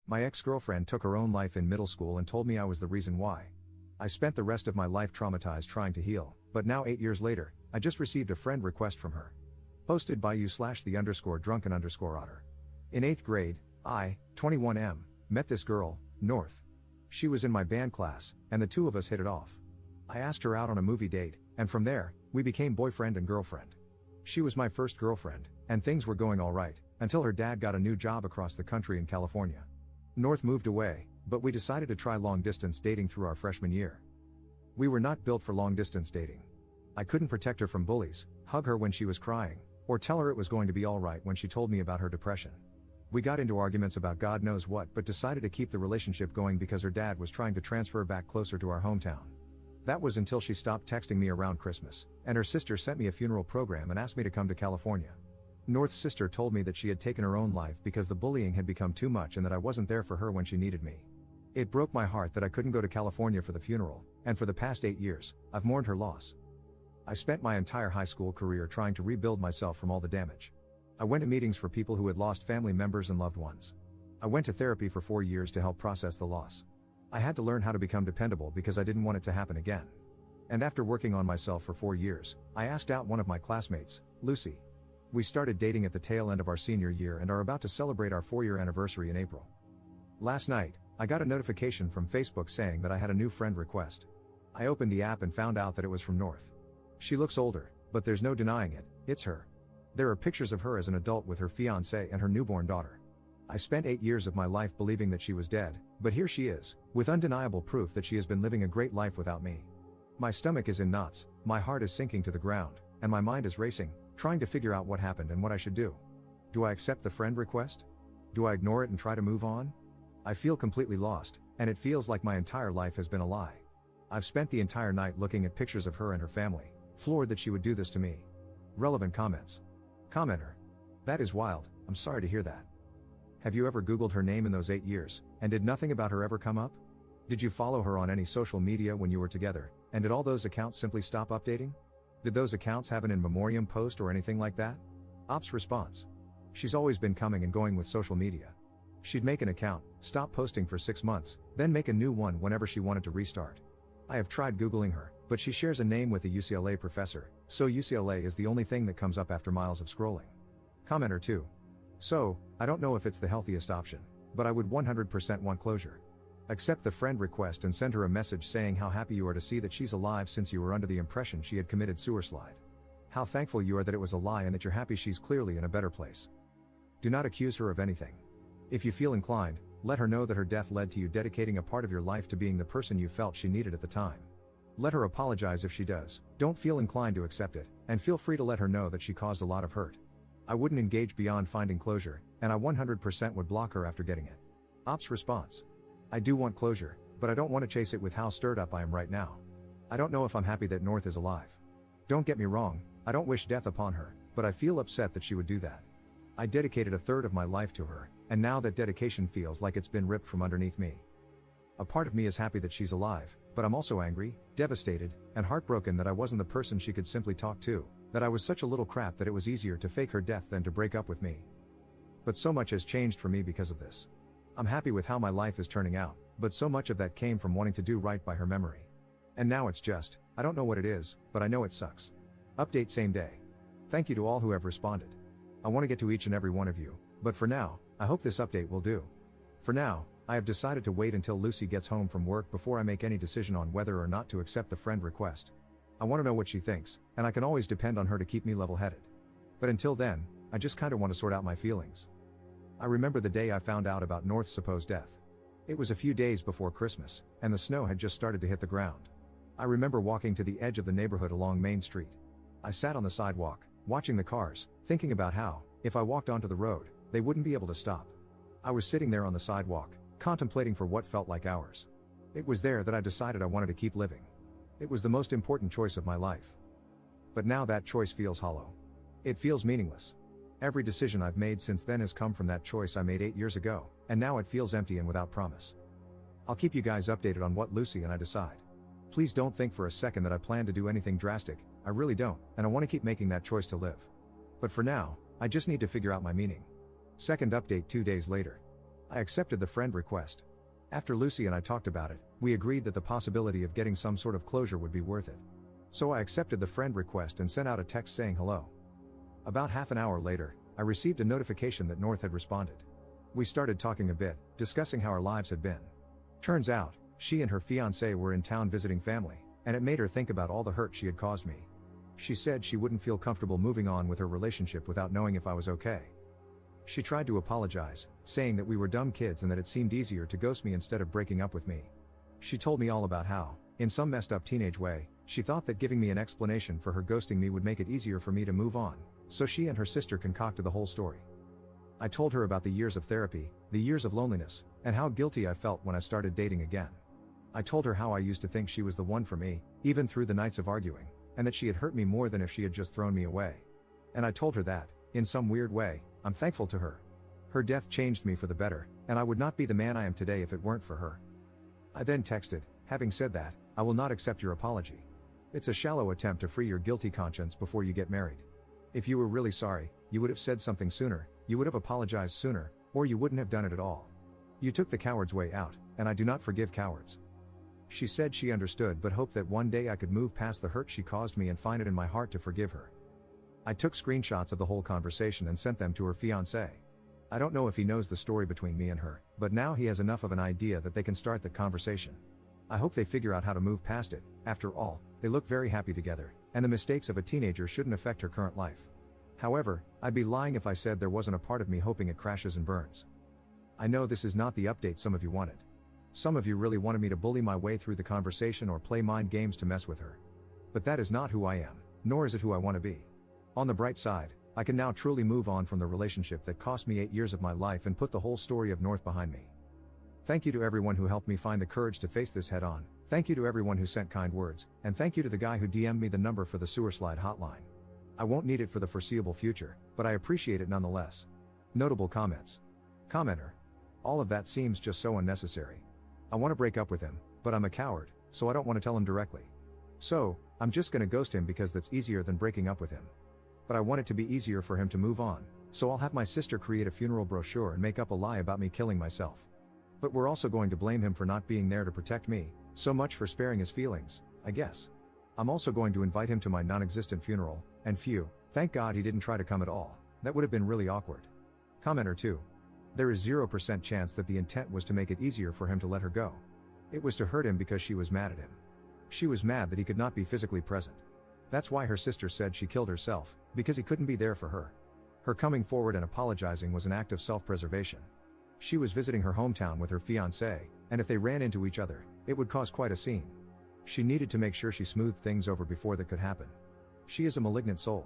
My ex-girlfriend took her own life in middle school and told me I was the reason why. I spent the rest of my life traumatized trying to heal, but now 8 years later, I just received a friend request from her. Posted by you/the_drunken_otter. In 8th grade, I, 21M, met this girl, North. She was in my band class, and the two of us hit it off. I asked her out on a movie date, and from there, we became boyfriend and girlfriend. She was my first girlfriend, and things were going alright, until her dad got a new job across the country in California. North moved away, but we decided to try long-distance dating through our freshman year. We were not built for long-distance dating. I couldn't protect her from bullies, hug her when she was crying, or tell her it was going to be alright when she told me about her depression. We got into arguments about God knows what but decided to keep the relationship going because her dad was trying to transfer back closer to our hometown. That was until she stopped texting me around Christmas, and her sister sent me a funeral program and asked me to come to California. North's sister told me that she had taken her own life because the bullying had become too much and that I wasn't there for her when she needed me. It broke my heart that I couldn't go to California for the funeral, and for the past 8 years, I've mourned her loss. I spent my entire high school career trying to rebuild myself from all the damage. I went to meetings for people who had lost family members and loved ones. I went to therapy for 4 years to help process the loss. I had to learn how to become dependable because I didn't want it to happen again. And after working on myself for 4 years, I asked out one of my classmates, Lucy. We started dating at the tail end of our senior year and are about to celebrate our 4-year anniversary in April. Last night, I got a notification from Facebook saying that I had a new friend request. I opened the app and found out that it was from North. She looks older, but there's no denying it, it's her. There are pictures of her as an adult with her fiancé and her newborn daughter. I spent 8 years of my life believing that she was dead, but here she is, with undeniable proof that she has been living a great life without me. My stomach is in knots, my heart is sinking to the ground, and my mind is racing, trying to figure out what happened and what I should do. Do I accept the friend request? Do I ignore it and try to move on? I feel completely lost, and it feels like my entire life has been a lie. I've spent the entire night looking at pictures of her and her family, floored that she would do this to me. Relevant comments. Commenter. That is wild, I'm sorry to hear that. Have you ever Googled her name in those 8 years, and did nothing about her ever come up? Did you follow her on any social media when you were together, and did all those accounts simply stop updating? Did those accounts have an in memoriam post or anything like that? Ops response. She's always been coming and going with social media. She'd make an account, stop posting for 6 months, then make a new one whenever she wanted to restart. I have tried Googling her, but she shares a name with a UCLA professor, so UCLA is the only thing that comes up after miles of scrolling. Commenter 2. So, I don't know if it's the healthiest option, but I would 100% want closure. Accept the friend request and send her a message saying how happy you are to see that she's alive since you were under the impression she had committed suicide. How thankful you are that it was a lie and that you're happy she's clearly in a better place. Do not accuse her of anything. If you feel inclined, let her know that her death led to you dedicating a part of your life to being the person you felt she needed at the time. Let her apologize if she does, don't feel inclined to accept it, and feel free to let her know that she caused a lot of hurt. I wouldn't engage beyond finding closure, and I 100% would block her after getting it. Ops response. I do want closure, but I don't want to chase it with how stirred up I am right now. I don't know if I'm happy that North is alive. Don't get me wrong, I don't wish death upon her, but I feel upset that she would do that. I dedicated a third of my life to her, and now that dedication feels like it's been ripped from underneath me. A part of me is happy that she's alive, but I'm also angry, devastated, and heartbroken that I wasn't the person she could simply talk to, that I was such a little crap that it was easier to fake her death than to break up with me. But so much has changed for me because of this. I'm happy with how my life is turning out, but so much of that came from wanting to do right by her memory. And now it's just, I don't know what it is, but I know it sucks. Update same day. Thank you to all who have responded. I want to get to each and every one of you, but for now, I hope this update will do. For now, I have decided to wait until Lucy gets home from work before I make any decision on whether or not to accept the friend request. I want to know what she thinks, and I can always depend on her to keep me level-headed. But until then, I just kinda want to sort out my feelings. I remember the day I found out about North's supposed death. It was a few days before Christmas, and the snow had just started to hit the ground. I remember walking to the edge of the neighborhood along Main Street. I sat on the sidewalk, watching the cars, thinking about how, if I walked onto the road, they wouldn't be able to stop. I was sitting there on the sidewalk, contemplating for what felt like hours. It was there that I decided I wanted to keep living. It was the most important choice of my life. But now that choice feels hollow. It feels meaningless. Every decision I've made since then has come from that choice I made 8 years ago, and now it feels empty and without promise. I'll keep you guys updated on what Lucy and I decide. Please don't think for a second that I plan to do anything drastic, I really don't, and I want to keep making that choice to live. But for now, I just need to figure out my meaning. Second update 2 days later. I accepted the friend request. After Lucy and I talked about it, we agreed that the possibility of getting some sort of closure would be worth it. So I accepted the friend request and sent out a text saying hello. About half an hour later, I received a notification that North had responded. We started talking a bit, discussing how our lives had been. Turns out, she and her fiancé were in town visiting family, and it made her think about all the hurt she had caused me. She said she wouldn't feel comfortable moving on with her relationship without knowing if I was okay. She tried to apologize, saying that we were dumb kids and that it seemed easier to ghost me instead of breaking up with me. She told me all about how, in some messed up teenage way, she thought that giving me an explanation for her ghosting me would make it easier for me to move on, so she and her sister concocted the whole story. I told her about the years of therapy, the years of loneliness, and how guilty I felt when I started dating again. I told her how I used to think she was the one for me, even through the nights of arguing, and that she had hurt me more than if she had just thrown me away. And I told her that, in some weird way, I'm thankful to her. Her death changed me for the better, and I would not be the man I am today if it weren't for her. I then texted, having said that, I will not accept your apology. It's a shallow attempt to free your guilty conscience before you get married. If you were really sorry, you would have said something sooner, you would have apologized sooner, or you wouldn't have done it at all. You took the coward's way out, and I do not forgive cowards. She said she understood but hoped that one day I could move past the hurt she caused me and find it in my heart to forgive her. I took screenshots of the whole conversation and sent them to her fiancé. I don't know if he knows the story between me and her, but now he has enough of an idea that they can start that conversation. I hope they figure out how to move past it. After all, they look very happy together, and the mistakes of a teenager shouldn't affect her current life. However, I'd be lying if I said there wasn't a part of me hoping it crashes and burns. I know this is not the update some of you wanted. Some of you really wanted me to bully my way through the conversation or play mind games to mess with her. But that is not who I am, nor is it who I want to be. On the bright side, I can now truly move on from the relationship that cost me 8 years of my life and put the whole story of North behind me. Thank you to everyone who helped me find the courage to face this head on, thank you to everyone who sent kind words, and thank you to the guy who DM'd me the number for the sewer slide hotline. I won't need it for the foreseeable future, but I appreciate it nonetheless. Notable comments. Commenter. All of that seems just so unnecessary. I want to break up with him, but I'm a coward, so I don't want to tell him directly. So, I'm just gonna ghost him because that's easier than breaking up with him. But I want it to be easier for him to move on, so I'll have my sister create a funeral brochure and make up a lie about me killing myself. But we're also going to blame him for not being there to protect me, so much for sparing his feelings, I guess. I'm also going to invite him to my non-existent funeral, and phew, thank God he didn't try to come at all, that would have been really awkward. Commenter 2. There is 0% chance that the intent was to make it easier for him to let her go. It was to hurt him because she was mad at him. She was mad that he could not be physically present. That's why her sister said she killed herself, because he couldn't be there for her. Her coming forward and apologizing was an act of self-preservation. She was visiting her hometown with her fiancé, and if they ran into each other, it would cause quite a scene. She needed to make sure she smoothed things over before that could happen. She is a malignant soul.